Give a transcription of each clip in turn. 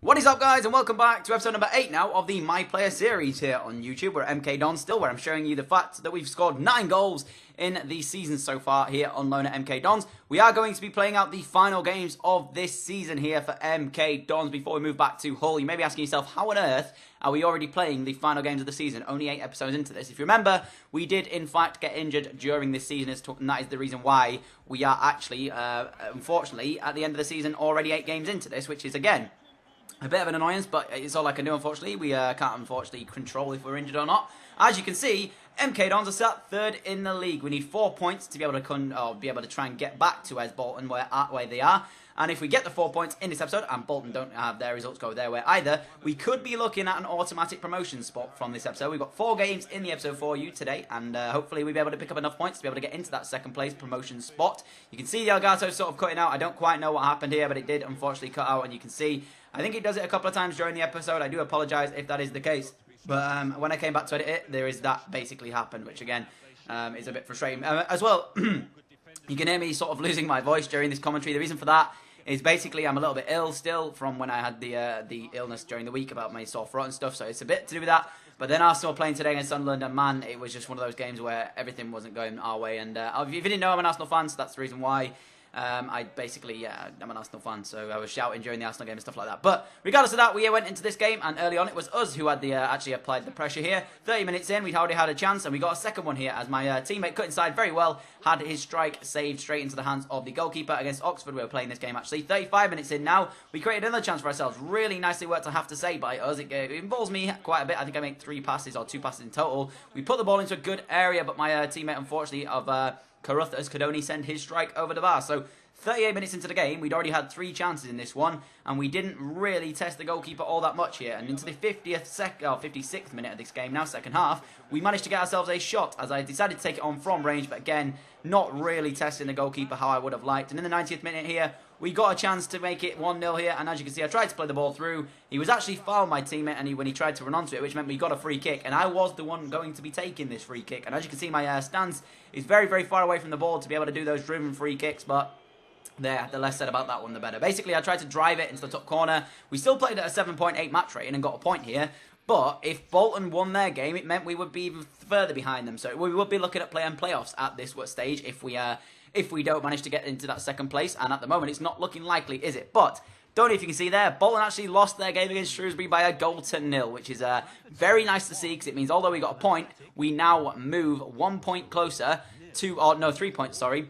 What is up, guys, and welcome back to episode number 8 now of the My Player series here on YouTube. We're at MK Dons still, where I'm showing you the fact that we've scored 9 goals in the season so far here on loan at MK Dons. We are going to be playing out the final games of this season here for MK Dons before we move back to Hull. You may be asking yourself, how on earth are we already playing the final games of the season, only 8 episodes into this? If you remember, we did in fact get injured during this season, and that is the reason why we are actually, unfortunately, at the end of the season, already 8 games into this, which is, again, a bit of an annoyance, but it's all I can do, unfortunately. We can't, unfortunately, control if we're injured or not. As you can see, MK Dons are sat 3rd in the league. We need 4 points to be able to try and get back to as Bolton where they are. And if we get the 4 points in this episode, and Bolton don't have their results go their way either, we could be looking at an automatic promotion spot from this episode. We've got 4 games in the episode for you today, and hopefully we'll be able to pick up enough points to be able to get into that 2nd place promotion spot. You can see the Elgato sort of cutting out. I don't quite know what happened here, but it did unfortunately cut out, and you can see, I think it does it a couple of times during the episode. I do apologise if that is the case. But when I came back to edit it, there is that basically happened, which again is a bit frustrating. As well, you can hear me sort of losing my voice during this commentary. The reason for that is basically I'm a little bit ill still from when I had the illness during the week about my sore throat and stuff. So it's a bit to do with that. But then Arsenal playing today against Sunderland, and man, it was just one of those games where everything wasn't going our way. And if you didn't know, I'm an Arsenal fan, so that's the reason why. I'm an Arsenal fan, so I was shouting during the Arsenal game and stuff like that. But regardless of that, we went into this game, and early on it was us who had actually applied the pressure here. 30 minutes in, we'd already had a chance, and we got a second one here as my teammate cut inside very well, had his strike saved straight into the hands of the goalkeeper against Oxford. We were playing this game actually. 35 minutes in now, we created another chance for ourselves. Really nicely worked, I have to say, by us. It involves me quite a bit. I think I made 3 passes or 2 passes in total. We put the ball into a good area, but my teammate, unfortunately, of Carruthers could only send his strike over the bar. So 38 minutes into the game, we'd already had 3 chances in this one, and we didn't really test the goalkeeper all that much here. And into the 56th minute of this game, now second half, we managed to get ourselves a shot, as I decided to take it on from range, but again, not really testing the goalkeeper how I would have liked. And in the 90th minute here, we got a chance to make it 1-0 here, and as you can see, I tried to play the ball through. He was actually fouled, my teammate, and when he tried to run onto it, which meant we got a free kick, and I was the one going to be taking this free kick. And as you can see, my stance is very, very far away from the ball to be able to do those driven free kicks, but there, the less said about that one, the better. Basically, I tried to drive it into the top corner. We still played at a 7.8 match rating and got a point here. But if Bolton won their game, it meant we would be even further behind them. So we would be looking at playing playoffs at this stage if we don't manage to get into that 2nd place. And at the moment, it's not looking likely, is it? But don't know if you can see there, Bolton actually lost their game against Shrewsbury by a goal to 0, which is very nice to see, because it means although we got a point, we now move 1 point closer to, or no, 3 points, sorry.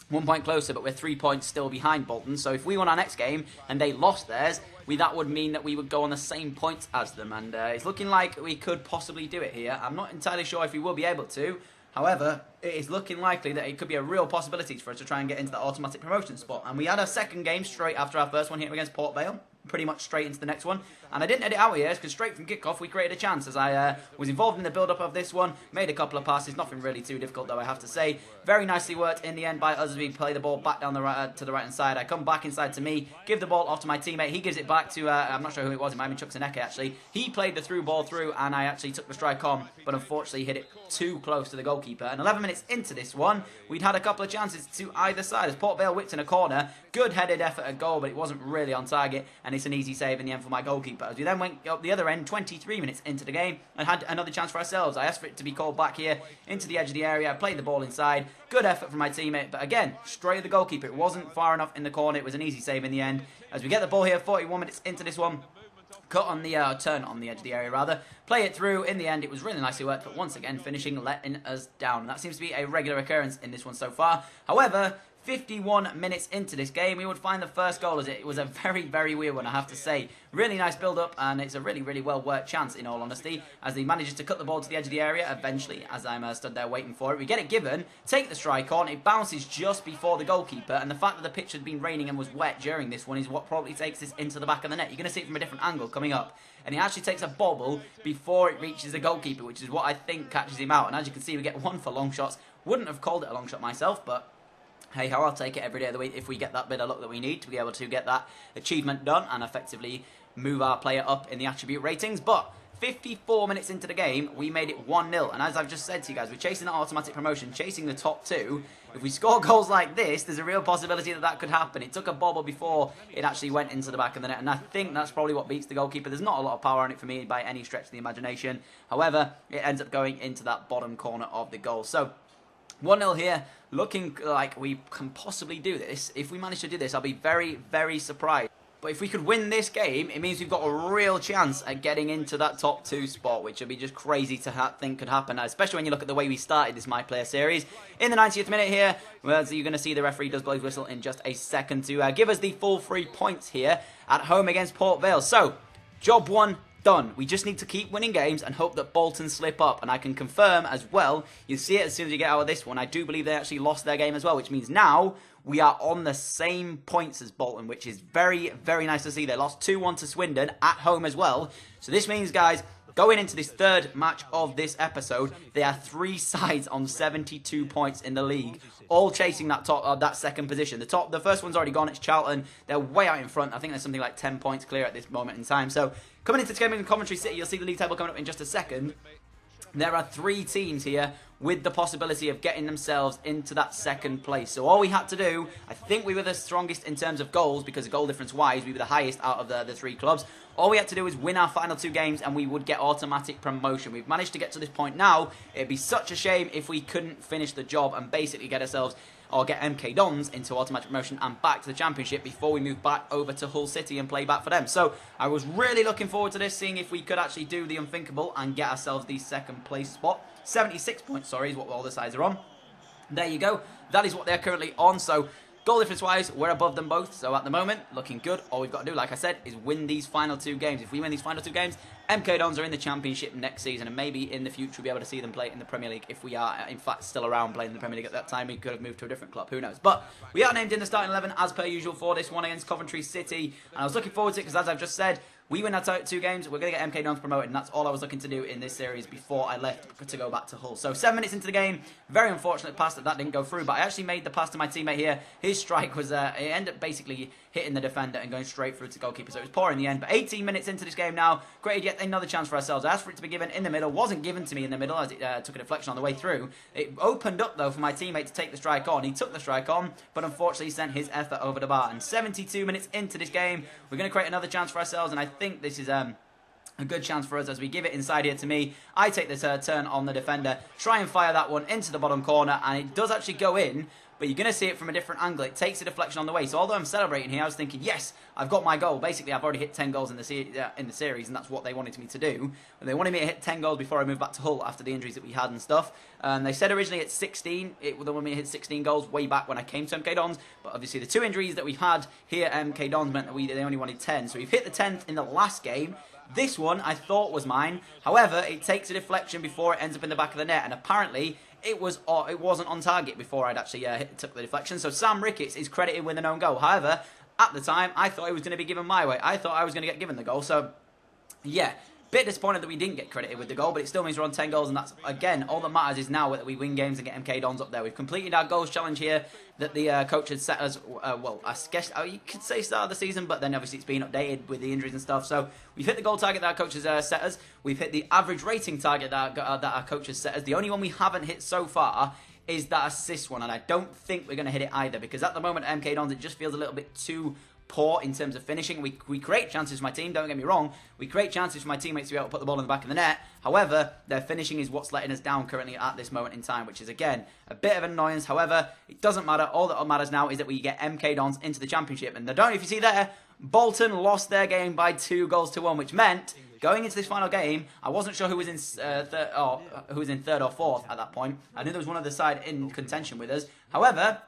1 point closer, but we're 3 points still behind Bolton. So if we won our next game and they lost theirs, that would mean that we would go on the same points as them. And it's looking like we could possibly do it here. I'm not entirely sure if we will be able to. However, it is looking likely that it could be a real possibility for us to try and get into that automatic promotion spot. And we had a second game straight after our first one here against Port Vale. Pretty much straight into the next one. And I didn't edit out here because straight from kickoff we created a chance, as I was involved in the build-up of this one. Made a couple of passes, nothing really too difficult though, I have to say. Very nicely worked in the end by us as we play the ball back down to the right-hand side. I come back inside to me, give the ball off to my teammate. He gives it back to, I'm not sure who it was, it might have been Chucksaneke actually. He played the through ball through, and I actually took the strike on, but unfortunately hit it too close to the goalkeeper. And 11 minutes into this one, we'd had a couple of chances to either side as Port Vale whipped in a corner. Good headed effort at goal, but it wasn't really on target, and it's an easy save in the end for my goalkeeper. As we then went up the other end, 23 minutes into the game, and had another chance for ourselves. I asked for it to be called back here into the edge of the area. I played the ball inside. Good effort from my teammate, but again, straight at the goalkeeper. It wasn't far enough in the corner. It was an easy save in the end. As we get the ball here, 41 minutes into this one. Cut on the turn on the edge of the area rather. Play it through. In the end, it was really nicely worked, but once again, finishing letting us down. And that seems to be a regular occurrence in this one so far. However, 51 minutes into this game, we would find the first goal. As it was a very, very weird one, I have to say. Really nice build-up, and it's a really, really well-worked chance, in all honesty, as he manages to cut the ball to the edge of the area eventually, as I'm stood there waiting for it. We get it given, take the strike on, it bounces just before the goalkeeper, and the fact that the pitch had been raining and was wet during this one is what probably takes this into the back of the net. You're going to see it from a different angle coming up, and he actually takes a bobble before it reaches the goalkeeper, which is what I think catches him out. And as you can see, we get 1 for long shots. Wouldn't have called it a long shot myself, but hey ho, I'll take it every day of the week if we get that bit of luck that we need to be able to get that achievement done and effectively move our player up in the attribute ratings. But 54 minutes into the game, we made it 1-0. And as I've just said to you guys, we're chasing that automatic promotion, chasing the top 2. If we score goals like this, there's a real possibility that that could happen. It took a bobble before it actually went into the back of the net. And I think that's probably what beats the goalkeeper. There's not a lot of power on it for me by any stretch of the imagination. However, it ends up going into that bottom corner of the goal. So 1-0 here, looking like we can possibly do this. If we manage to do this, I'll be very, very surprised. But if we could win this game, it means we've got a real chance at getting into that top 2 spot, which would be just crazy to think could happen, especially when you look at the way we started this My Player series. In the 90th minute here, well, so you're going to see the referee does blow his whistle in just a second to give us the full 3 points here at home against Port Vale. So, job 1 done. We just need to keep winning games and hope that Bolton slip up. And I can confirm as well, you'll see it as soon as you get out of this one, I do believe they actually lost their game as well, which means now we are on the same points as Bolton, which is very, very nice to see. They lost 2-1 to Swindon at home as well. So this means, guys, going into this 3rd match of this episode, there are 3 sides on 72 points in the league, all chasing that top, that 2nd position. The first one's already gone. It's Charlton. They're way out in front. I think there's something like 10 points clear at this moment in time. So coming into this game in Coventry City, you'll see the league table coming up in just a second. There are 3 teams here with the possibility of getting themselves into that 2nd place. So all we had to do, I think we were the strongest in terms of goals, because goal difference-wise, we were the highest out of the 3 clubs. All we had to do was win our final 2 games and we would get automatic promotion. We've managed to get to this point now. It'd be such a shame if we couldn't finish the job and basically get ourselves, or get MK Dons into automatic promotion and back to the Championship before we move back over to Hull City and play back for them. So I was really looking forward to this, seeing if we could actually do the unthinkable and get ourselves the 2nd place spot. 76 points, sorry, is what all the sides are on. There you go. That is what they're currently on. So goal difference-wise, we're above them both. So at the moment, looking good. All we've got to do, like I said, is win these final 2 games. If we win these final 2 games, MK Dons are in the Championship next season, and maybe in the future we'll be able to see them play in the Premier League. If we are, in fact, still around playing in the Premier League at that time, we could have moved to a different club. Who knows? But we are named in the starting 11 as per usual for this one against Coventry City, and I was looking forward to it because, as I've just said, we win our 2 games, we're going to get MK Dons promoted, and that's all I was looking to do in this series before I left to go back to Hull. So 7 minutes into the game, very unfortunate pass that didn't go through, but I actually made the pass to my teammate here. His strike was, it ended up basically hitting the defender and going straight through to goalkeeper, so it was poor in the end. But 18 minutes into this game now, created yet another chance for ourselves. I asked for it to be given in the middle, wasn't given to me in the middle as it took a deflection on the way through. It opened up though for my teammate to take the strike on. He took the strike on, but unfortunately sent his effort over the bar. And 72 minutes into this game, we're going to create another chance for ourselves, and I think this is a good chance for us as we give it inside here to me. I take this turn on the defender, try and fire that one into the bottom corner, and it does actually go in, but you're going to see it from a different angle. It takes a deflection on the way. So although I'm celebrating here, I was thinking, yes, I've got my goal. Basically, I've already hit 10 goals in the series, and that's what they wanted me to do. They wanted me to hit 10 goals before I moved back to Hull after the injuries that we had and stuff. They said originally at 16, they wanted me to hit 16 goals way back when I came to MK Dons, but obviously the 2 injuries that we've had here at MK Dons meant that they only wanted 10. So we've hit the 10th in the last game. This one I thought was mine. However, it takes a deflection before it ends up in the back of the net, and apparently it wasn't on target before I'd actually took the deflection. So Sam Ricketts is credited with an own goal. However, at the time, I thought it was going to be given my way. I thought I was going to get given the goal. So, yeah, bit disappointed that we didn't get credited with the goal, but it still means we're on 10 goals, and that's, again, all that matters is now that we win games and get MK Dons up there. We've completed our goals challenge here that the coach had set us, well, I guess you could say start of the season, but then obviously it's been updated with the injuries and stuff. So we've hit the goal target that our coach has set us. We've hit the average rating target that our coach has set us. The only one we haven't hit so far is that assist one, and I don't think we're going to hit it either, because at the moment at MK Dons it just feels a little bit too poor in terms of finishing. We create chances for my team, don't get me wrong. We create chances for my teammates to be able to put the ball in the back of the net. However, their finishing is what's letting us down currently at this moment in time, which is, again, a bit of an annoyance. However, it doesn't matter. All that matters now is that we get MK Dons into the Championship. And I don't know if you see there, Bolton lost their game by 2-1, which meant going into this final game, I wasn't sure who was in third or fourth at that point. I knew there was one other side in contention with us. However,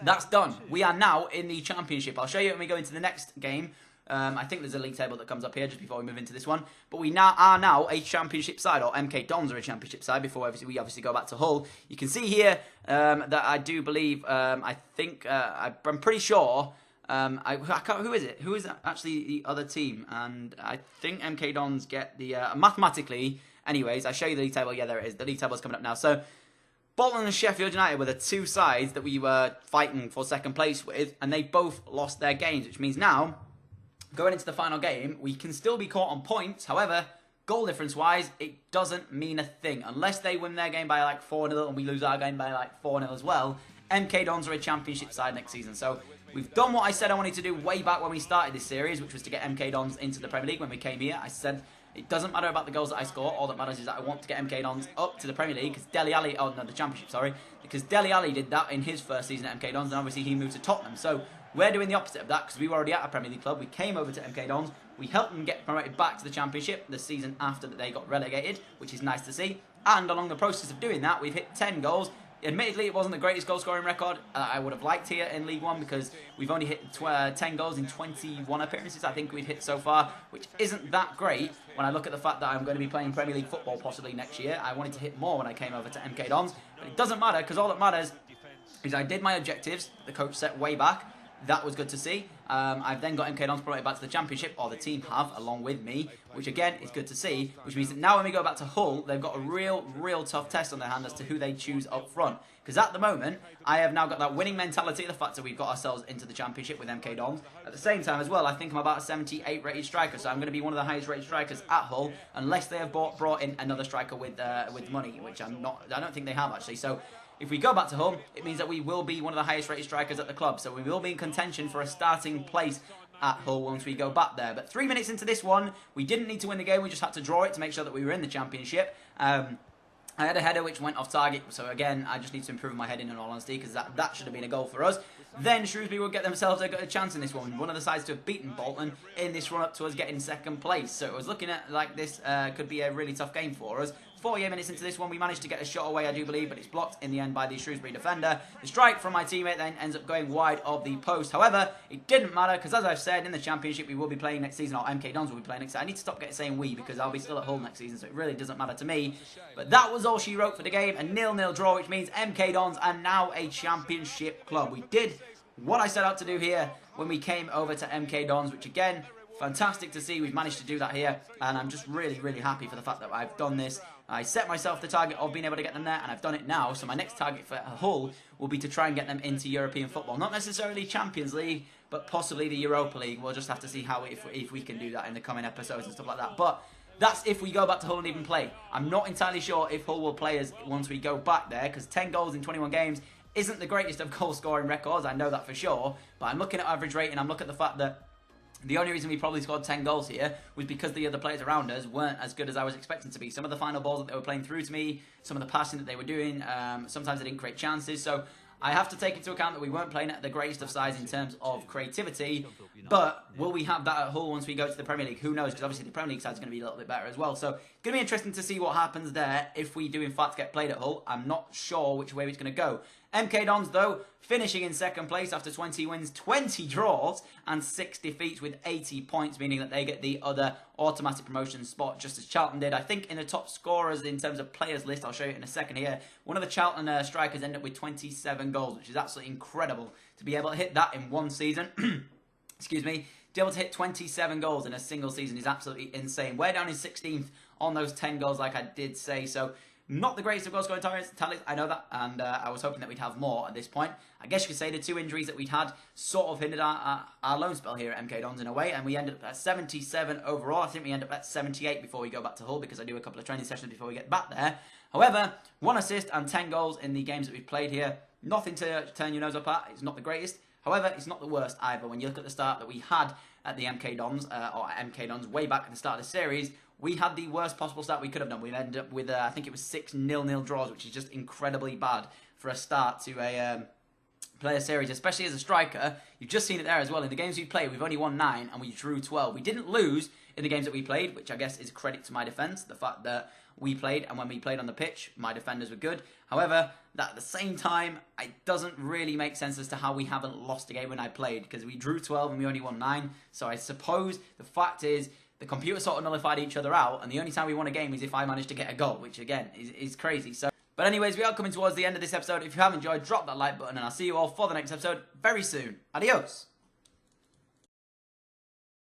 that's done. We are now in the Championship. I'll show you when we go into the next game. I think there's a league table that comes up here just before we move into this one. But we are now a Championship side, or MK Dons are a Championship side before we obviously go back to Hull. You can see here that I do believe, I'm pretty sure, who is it? Who is actually the other team? And I think MK Dons get the, mathematically, anyways, I show you the league table. Yeah, there it is. The league table's coming up now. So Bolton and Sheffield United were the 2 sides that we were fighting for second place with, and they both lost their games, which means now going into the final game, we can still be caught on points. However, goal difference-wise, it doesn't mean a thing. Unless they win their game by like 4-0 and we lose our game by like 4-0 as well, MK Dons are a championship side next season. So we've done what I said I wanted to do way back when we started this series, which was to get MK Dons into the Premier League when we came here. I said it doesn't matter about the goals that I score. All that matters is that I want to get MK Dons up to the Premier League because the Championship, sorry. Because Dele Alli did that in his first season at MK Dons, and obviously he moved to Tottenham. So we're doing the opposite of that because we were already at a Premier League club. We came over to MK Dons. We helped them get promoted back to the Championship the season after that they got relegated, which is nice to see. And along the process of doing that, we've hit 10 goals. Admittedly, it wasn't the greatest goal-scoring record I would have liked here in League One because we've only hit 10 goals in 21 appearances, I think we've hit so far, which isn't that great when I look at the fact that I'm going to be playing Premier League football possibly next year. I wanted to hit more when I came over to MK Dons, but it doesn't matter because all that matters is I did my objectives that the coach set way back. That was good to see. I've then got MK Dons promoted back to the Championship, or the team have, along with me, which again is good to see, which means that now when we go back to Hull, they've got a real tough test on their hand as to who they choose up front. Because at the moment, I have now got that winning mentality, the fact that we've got ourselves into the Championship with MK Dons. At the same time as well, I think I'm about a 78 rated striker, so I'm going to be one of the highest rated strikers at Hull, unless they have brought in another striker with money, which I don't think they have actually. So if we go back to Hull, it means that we will be one of the highest rated strikers at the club. So we will be in contention for a starting place at Hull once we go back there. But 3 minutes into this one, we didn't need to win the game. We just had to draw it to make sure that we were in the Championship. I had a header which went off target. So again, I just need to improve my heading in all honesty because that should have been a goal for us. Then Shrewsbury will get themselves a chance in this one. One of the sides to have beaten Bolton in this run up to us getting second place. So it was looking at like this could be a really tough game for us. 48 minutes into this one, we managed to get a shot away, I do believe, but it's blocked in the end by the Shrewsbury defender. The strike from my teammate then ends up going wide of the post. However, it didn't matter, because as I've said, in the Championship, we will be playing next season, or MK Dons will be playing next season. I need to stop saying we, because I'll be still at Hull next season, so it really doesn't matter to me. But that was all she wrote for the game, a 0-0 draw, which means MK Dons are now a Championship club. We did what I set out to do here when we came over to MK Dons, which again, fantastic to see. We've managed to do that here, and I'm just really happy for the fact that I've done this. I set myself the target of being able to get them there, and I've done it now. So my next target for Hull will be to try and get them into European football. Not necessarily Champions League, but possibly the Europa League. We'll just have to see how if we can do that in the coming episodes and stuff like that. But that's if we go back to Hull and even play. I'm not entirely sure if Hull will play us once we go back there, because 10 goals in 21 games isn't the greatest of goal-scoring records. I know that for sure. But I'm looking at average rate, and I'm looking at the fact that the only reason we probably scored 10 goals here was because the other players around us weren't as good as I was expecting to be. Some of the final balls that they were playing through to me, some of the passing that they were doing, sometimes they didn't create chances. So I have to take into account that we weren't playing at the greatest of sides in terms of creativity. But will we have that at Hull once we go to the Premier League? Who knows? Because obviously the Premier League side is going to be a little bit better as well. So it's going to be interesting to see what happens there if we do in fact get played at Hull. I'm not sure which way it's going to go. MK Dons, though, finishing in second place after 20 wins, 20 draws, and 6 defeats with 80 points, meaning that they get the other automatic promotion spot, just as Charlton did. I think in the top scorers in terms of players list, I'll show you in a second here, one of the Charlton strikers ended up with 27 goals, which is absolutely incredible to be able to hit that in one season. Excuse me. To be able to hit 27 goals in a single season is absolutely insane. We're down in 16th on those 10 goals, like I did say, so not the greatest of goal scoring tallies, I know that, and I was hoping that we'd have more at this point. I guess you could say the 2 injuries that we'd had sort of hindered our loan spell here at MK Dons in a way, and we ended up at 77 overall. I think we end up at 78 before we go back to Hull, because I do a couple of training sessions before we get back there. However, 1 assist and 10 goals in the games that we've played here. Nothing to turn your nose up at. It's not the greatest. However, it's not the worst either. When you look at the start that we had at the MK Dons, or at MK Dons way back at the start of the series, we had the worst possible start we could have done. We ended up with, I think it was 6 0-0 draws, which is just incredibly bad for a start to a player series, especially as a striker. You've just seen it there as well. In the games we played, we've only won 9 and we drew 12. We didn't lose in the games that we played, which I guess is a credit to my defence. The fact that we played, and when we played on the pitch, my defenders were good. However, that at the same time, it doesn't really make sense as to how we haven't lost a game when I played, because we drew 12 and we only won 9. So I suppose the fact is, the computer sort of nullified each other out, and the only time we won a game is if I managed to get a goal, which again is crazy. So, but anyways, we are coming towards the end of this episode. If you have enjoyed, drop that like button, and I'll see you all for the next episode very soon. Adios.